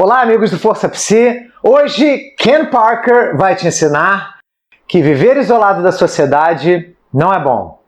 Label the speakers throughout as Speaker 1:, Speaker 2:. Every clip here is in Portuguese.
Speaker 1: Olá, amigos do Força Psi! Hoje, Ken Parker vai te ensinar que viver isolado da sociedade não é bom.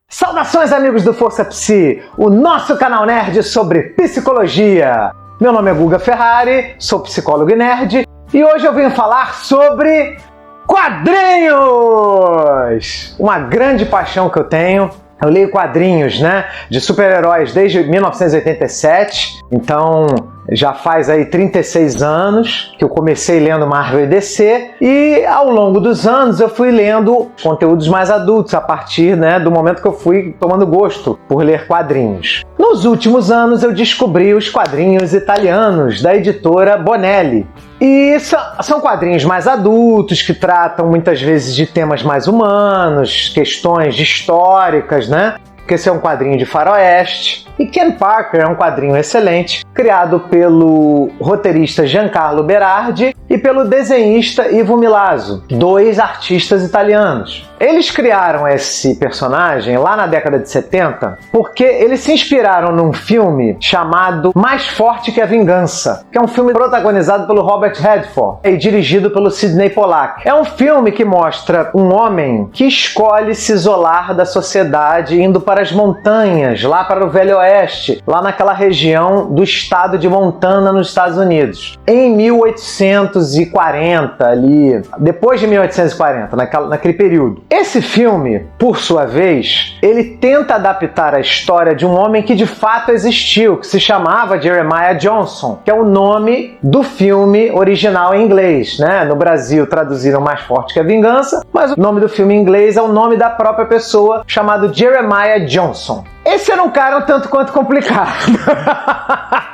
Speaker 1: Saudações, amigos do Força Psi, o nosso canal nerd sobre psicologia. Meu nome é Guga Ferrari, sou psicólogo e nerd, e hoje eu venho falar sobre quadrinhos! Uma grande paixão que eu tenho. Eu leio quadrinhos, de super-heróis desde 1987, então já faz aí 36 anos que eu comecei lendo Marvel e DC, e ao longo dos anos eu fui lendo conteúdos mais adultos a partir do momento que eu fui tomando gosto por ler quadrinhos. Nos últimos anos eu descobri os quadrinhos italianos da editora Bonelli. E são quadrinhos mais adultos, que tratam muitas vezes de temas mais humanos, questões históricas, Porque esse é um quadrinho de faroeste. E Ken Parker é um quadrinho excelente, criado pelo roteirista Giancarlo Berardi e pelo desenhista Ivo Milazzo, dois artistas italianos. Eles criaram esse personagem lá na década de 70 porque eles se inspiraram num filme chamado Mais Forte que a Vingança, que é um filme protagonizado pelo Robert Redford e dirigido pelo Sidney Pollack. É um filme que mostra um homem que escolhe se isolar da sociedade indo para as montanhas, lá para o Velho Oeste, lá naquela região do estado de Montana, nos Estados Unidos. Em 1840, ali, depois de 1840, naquele período. Esse filme, por sua vez, ele tenta adaptar a história de um homem que de fato existiu, que se chamava Jeremiah Johnson, que é o nome do filme original em inglês, No Brasil traduziram Mais Forte que a Vingança, mas o nome do filme em inglês é o nome da própria pessoa, chamado Jeremiah Johnson. Esse era um cara um tanto quanto complicado.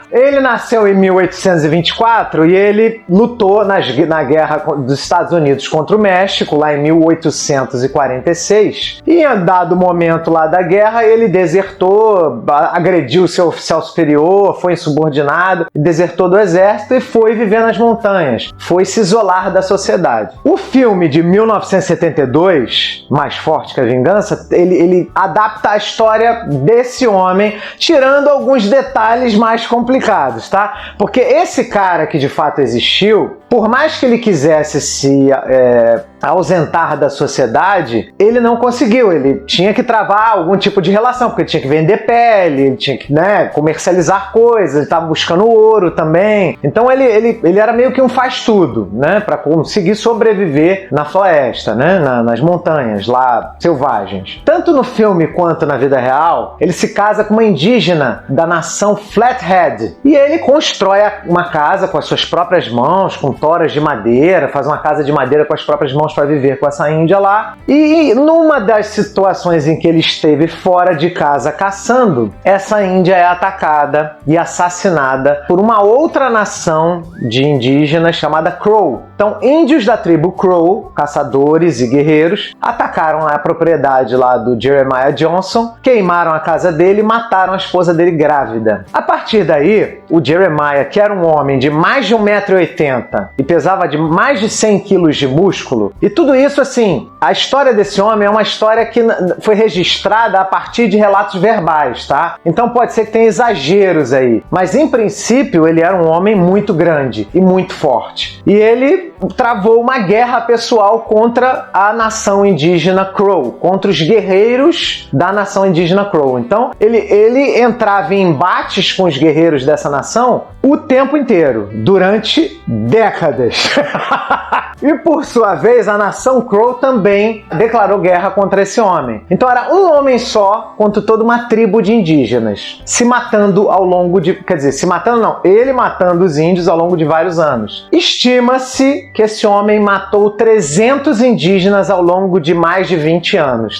Speaker 1: Ele nasceu em 1824 e ele lutou na guerra dos Estados Unidos contra o México, lá em 1846. E em dado momento lá da guerra, ele desertou, agrediu seu oficial superior, foi insubordinado, desertou do exército e foi viver nas montanhas. Foi se isolar da sociedade. O filme de 1972, Mais Forte que a Vingança, ele adapta a história desse homem, tirando alguns detalhes mais complicados, Porque esse cara que de fato existiu, por mais que ele quisesse se ausentar da sociedade, ele não conseguiu. Ele tinha que travar algum tipo de relação, porque ele tinha que vender pele, ele tinha que comercializar coisas, ele estava buscando ouro também. Então ele era meio que um faz-tudo, para conseguir sobreviver na floresta, nas montanhas lá selvagens. Tanto no filme quanto na vida real, ele se casa com uma indígena da nação Flathead. E ele constrói uma casa com as suas próprias mãos, com toras de madeira, faz uma casa de madeira com as próprias mãos para viver com essa índia lá. E numa das situações em que ele esteve fora de casa caçando, essa índia é atacada e assassinada por uma outra nação de indígenas chamada Crow. Então, índios da tribo Crow, caçadores e guerreiros, atacaram a propriedade lá do Jeremiah Johnson, queimaram a casa dele e mataram a esposa dele grávida. A partir daí, o Jeremiah, que era um homem de mais de 1,80 m e pesava de mais de 100 kg de músculo, e tudo isso, a história desse homem é uma história que foi registrada a partir de relatos verbais, Então pode ser que tenha exageros aí, mas em princípio ele era um homem muito grande e muito forte. E ele travou uma guerra pessoal contra a nação indígena Crow, contra os guerreiros da nação indígena Crow. Então ele entrava em embates com os guerreiros dessa nação o tempo inteiro, durante décadas. E por sua vez, a nação Crow também declarou guerra contra esse homem. Então era um homem só contra toda uma tribo de indígenas, se matando ao longo de... Quer dizer, se matando não, ele matando os índios ao longo de vários anos. Estima-se que esse homem matou 300 indígenas ao longo de mais de 20 anos,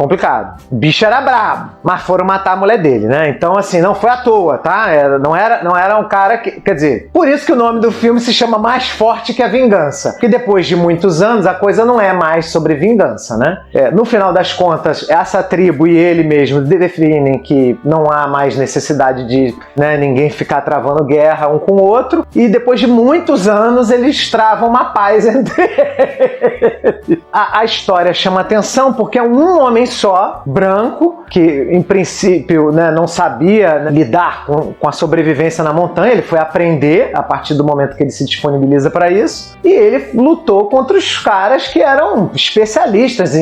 Speaker 1: complicado. O bicho era brabo, mas foram matar a mulher dele, né? Então, assim, não foi à toa, tá? Não era um cara que... Quer dizer, por isso que o nome do filme se chama Mais Forte que a Vingança. Porque depois de muitos anos, a coisa não é mais sobre vingança, né? No final das contas, essa tribo e ele mesmo definem que não há mais necessidade de, né, ninguém ficar travando guerra um com o outro. E depois de muitos anos, eles travam uma paz entre eles. A história chama atenção porque é um homem só, branco, que em princípio, né, não sabia, né, lidar com a sobrevivência na montanha. Ele foi aprender a partir do momento que ele se disponibiliza para isso, e ele lutou contra os caras que eram especialistas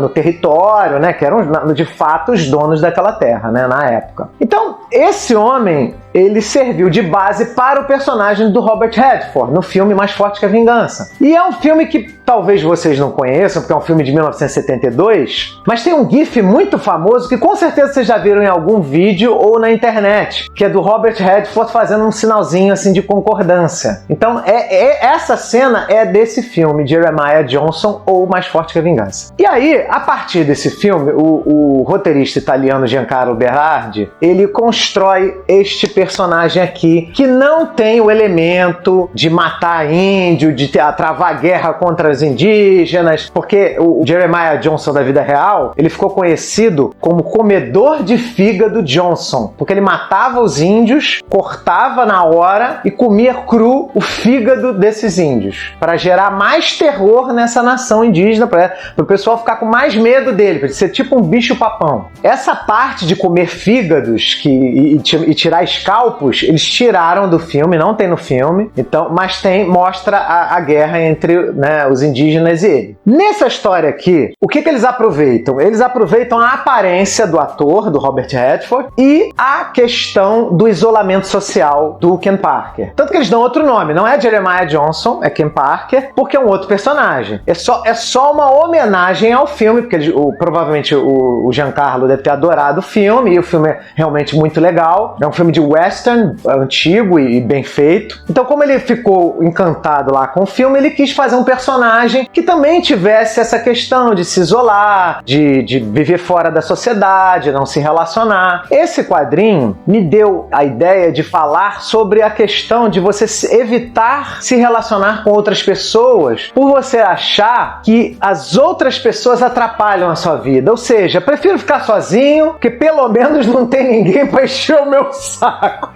Speaker 1: no território, né, que eram de fato os donos daquela terra, né, na época. Então, esse homem, ele serviu de base para o personagem do Robert Redford no filme Mais Forte que a Vingança. E é um filme que talvez vocês não conheçam, porque é um filme de 1972, mas tem um gif muito famoso que com certeza vocês já viram em algum vídeo ou na internet, que é do Robert Redford fazendo um sinalzinho assim de concordância. Então, essa cena é desse filme, Jeremiah Johnson ou Mais Forte que a Vingança. E aí, a partir desse filme, o roteirista italiano Giancarlo Berardi, ele constrói este personagem aqui, que não tem o elemento de matar índio, de travar guerra contra os indígenas, porque o Jeremiah Johnson da vida real, ele ficou conhecido como comedor de fígado Johnson, porque ele matava os índios, cortava na hora e comia cru o fígado desses índios, para gerar mais terror nessa nação indígena, para o pessoal ficar com mais medo dele, para ele ser tipo um bicho-papão. Essa parte de comer fígados e tirar escalpos, eles tiraram do filme, não tem no filme, então, mas mostra a guerra entre, né, os indígenas e ele. Nessa história aqui, o que eles aproveitam? Eles aproveitam a aparência do ator, do Robert Redford, e a questão do isolamento social do Ken Parker. Tanto que eles dão outro nome, não é Jeremiah Johnson, é Ken Parker, porque é um outro personagem. É só uma homenagem ao filme, porque provavelmente o Giancarlo deve ter adorado o filme, e o filme é realmente muito legal. É um filme de western, antigo e bem feito. Então, como ele ficou encantado lá com o filme, ele quis fazer um personagem que também tivesse essa questão de se isolar, de viver fora da sociedade, não se relacionar. Esse quadrinho me deu a ideia de falar sobre a questão de você evitar se relacionar com outras pessoas por você achar que as outras pessoas atrapalham a sua vida. Ou seja, prefiro ficar sozinho, porque pelo menos não tem ninguém para encher o meu saco.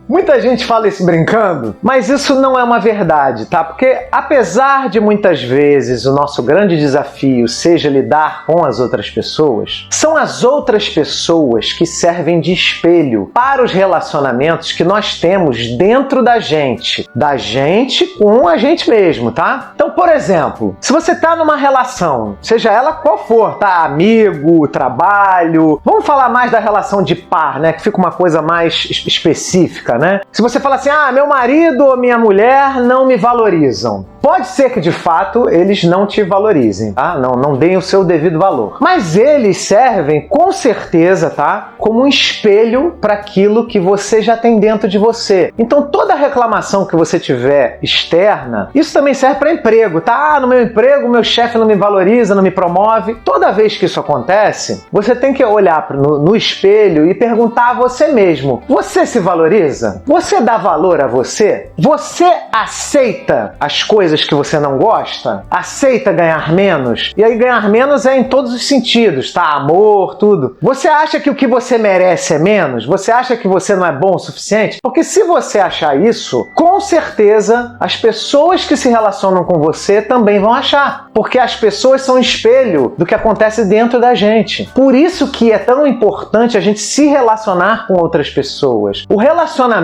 Speaker 1: Muita gente fala isso brincando, mas isso não é uma verdade, tá? Porque apesar de muitas vezes o nosso grande desafio seja lidar com as outras pessoas, são as outras pessoas que servem de espelho para os relacionamentos que nós temos dentro da gente com a gente mesmo, tá? Então, por exemplo, se você tá numa relação, seja ela qual for, tá? Amigo, trabalho, vamos falar mais da relação de par, né? Que fica uma coisa mais específica, né? Se você fala assim, meu marido ou minha mulher não me valorizam, pode ser que de fato eles não te valorizem, tá? Não deem o seu devido valor. Mas eles servem com certeza, tá? Como um espelho para aquilo que você já tem dentro de você. Então toda reclamação que você tiver externa, isso também serve para emprego, tá? No meu emprego, meu chefe não me valoriza, não me promove. Toda vez que isso acontece, você tem que olhar no espelho e perguntar a você mesmo: você se valoriza? Você dá valor a você? Você aceita as coisas que você não gosta? Aceita ganhar menos? E aí ganhar menos é em todos os sentidos, tá? Amor, tudo. Você acha que o que você merece é menos? Você acha que você não é bom o suficiente? Porque se você achar isso, com certeza as pessoas que se relacionam com você também vão achar. Porque as pessoas são espelho do que acontece dentro da gente. Por isso que é tão importante a gente se relacionar com outras pessoas. O relacionamento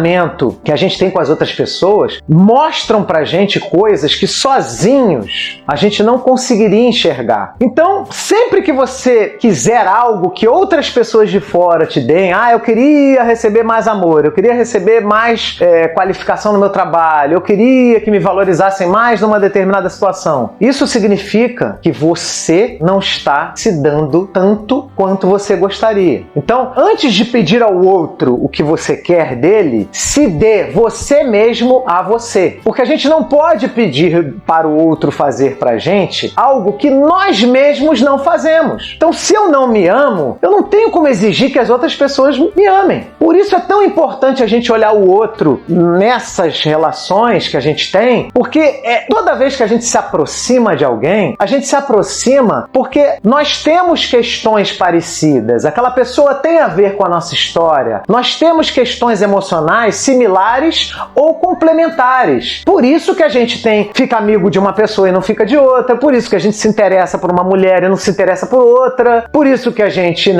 Speaker 1: que a gente tem com as outras pessoas mostram pra gente coisas que sozinhos a gente não conseguiria enxergar. Então, sempre que você quiser algo que outras pessoas de fora te deem, eu queria receber mais amor, eu queria receber mais qualificação no meu trabalho, eu queria que me valorizassem mais numa determinada situação. Isso significa que você não está se dando tanto quanto você gostaria. Então, antes de pedir ao outro o que você quer dele, dele. Se dê você mesmo a você. Porque a gente não pode pedir para o outro fazer pra gente algo que nós mesmos não fazemos. Então, se eu não me amo, eu não tenho como exigir que as outras pessoas me amem. Por isso é tão importante a gente olhar o outro nessas relações que a gente tem, porque toda vez que a gente se aproxima de alguém, a gente se aproxima porque nós temos questões parecidas. Aquela pessoa tem a ver com a nossa história. Nós temos questões emocionais similares ou complementares. Por isso que a gente fica amigo de uma pessoa e não fica de outra. Por isso que a gente se interessa por uma mulher e não se interessa por outra. Por isso que a gente,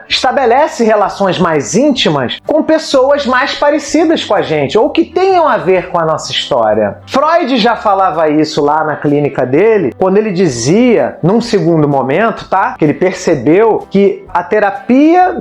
Speaker 1: estabelece relações mais íntimas com pessoas mais parecidas com a gente ou que tenham a ver com a nossa história. Freud já falava isso lá na clínica dele, quando ele dizia, num segundo momento, que ele percebeu que a terapia,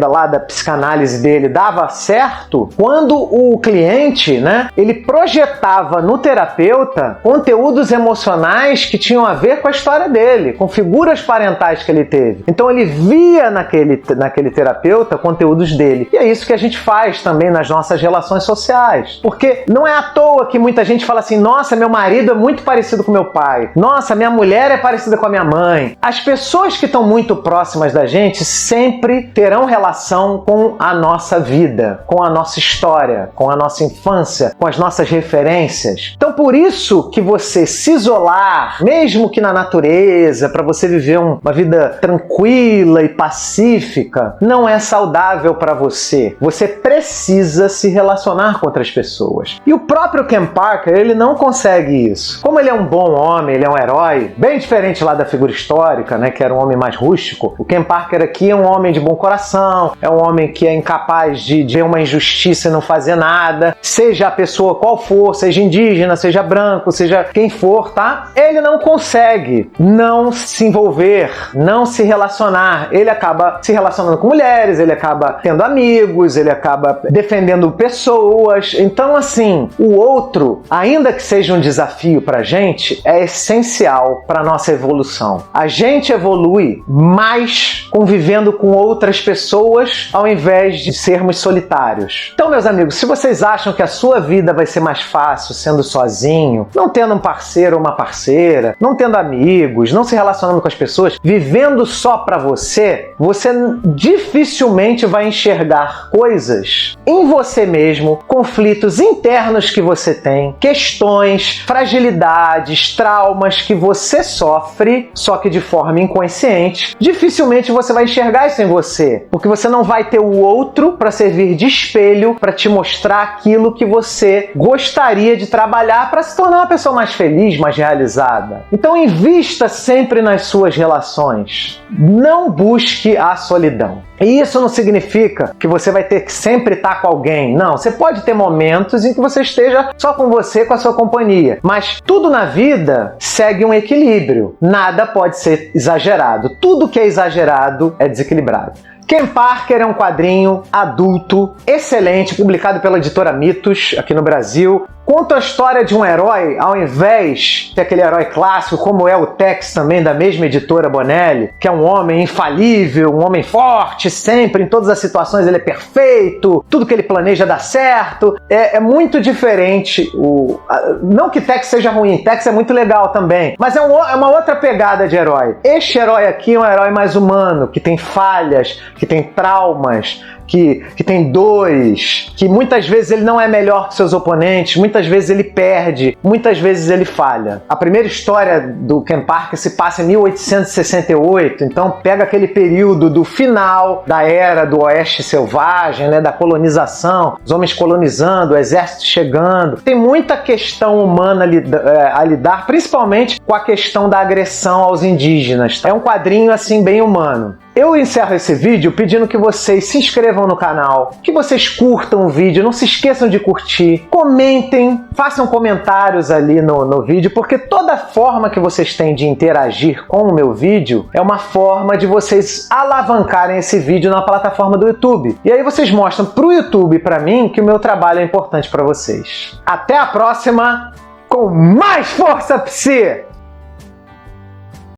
Speaker 1: lá da psicanálise dele dava certo quando o cliente, ele projetava no terapeuta conteúdos emocionais que tinham a ver com a história dele, com figuras parentais que ele teve. Então ele via naquele terapeuta conteúdos dele. E é isso que a gente faz também nas nossas relações sociais. Porque não é à toa que muita gente fala assim, nossa, meu marido é muito parecido com meu pai. Nossa, minha mulher é parecida com a minha mãe. As pessoas que estão muito próximas da gente sempre terão relação com a nossa vida, com a nossa história, com a nossa infância, com as nossas referências. Então, por isso que você se isolar, mesmo que na natureza, para você viver uma vida tranquila e pacífica, não é saudável para você. Você precisa se relacionar com outras pessoas. E o próprio Ken Parker, ele não consegue isso. Como ele é um bom homem, ele é um herói, bem diferente lá da figura histórica, que era um homem mais rústico, o Ken Parker aqui é um homem de bom coração, é um homem que é incapaz de ver uma injustiça e não fazer nada, seja a pessoa qual for, seja indígena, seja branco, seja quem for, Ele não consegue não se envolver, não se relacionar. Ele acaba se relacionando com mulheres, ele acaba tendo amigos, ele acaba defendendo pessoas. Então, assim, o outro, ainda que seja um desafio pra gente, é essencial para nossa evolução. A gente evolui mais convivendo com outras pessoas ao invés de sermos solitários. Então, meus amigos, se vocês acham que a sua vida vai ser mais fácil sendo sozinho, não tendo um parceiro ou uma parceira, não tendo amigos, não se relacionando com as pessoas, vivendo só para você, você dificilmente vai enxergar coisas em você mesmo, conflitos internos que você tem, questões, fragilidades, traumas que você sofre, só que de forma inconsciente. Dificilmente você vai enxergar isso em você, porque você não vai ter o outro para servir de espelho, para te mostrar aquilo que você gostaria de trabalhar para se tornar uma pessoa mais feliz, mais realizada. Então invista sempre nas suas relações. Não busque a solidão. E isso não significa que você vai ter que sempre estar com alguém. Não, você pode ter momentos em que você esteja só com você, com a sua companhia. Mas tudo na vida segue um equilíbrio. Nada pode ser exagerado. Tudo que é exagerado é desequilibrado. Ken Parker é um quadrinho adulto, excelente, publicado pela editora Mitos, aqui no Brasil. Conta a história de um herói, ao invés de aquele herói clássico, como é o Tex também, da mesma editora Bonelli, que é um homem infalível, um homem forte, sempre, em todas as situações ele é perfeito, tudo que ele planeja dá certo. É muito diferente. Não que Tex seja ruim, Tex é muito legal também, mas é uma outra pegada de herói. Este herói aqui é um herói mais humano, que tem falhas, que tem traumas, que tem dores, que muitas vezes ele não é melhor que seus oponentes, muitas vezes ele perde, muitas vezes ele falha. A primeira história do Ken Parker se passa em 1868, então pega aquele período do final da era do Oeste Selvagem, da colonização, os homens colonizando, o exército chegando. Tem muita questão humana a lidar, principalmente com a questão da agressão aos indígenas. É um quadrinho assim bem humano. Eu encerro esse vídeo pedindo que vocês se inscrevam no canal, que vocês curtam o vídeo, não se esqueçam de curtir, comentem, façam comentários ali no vídeo, porque toda forma que vocês têm de interagir com o meu vídeo é uma forma de vocês alavancarem esse vídeo na plataforma do YouTube. E aí vocês mostram para o YouTube e para mim que o meu trabalho é importante para vocês. Até a próxima, com mais força, Psi!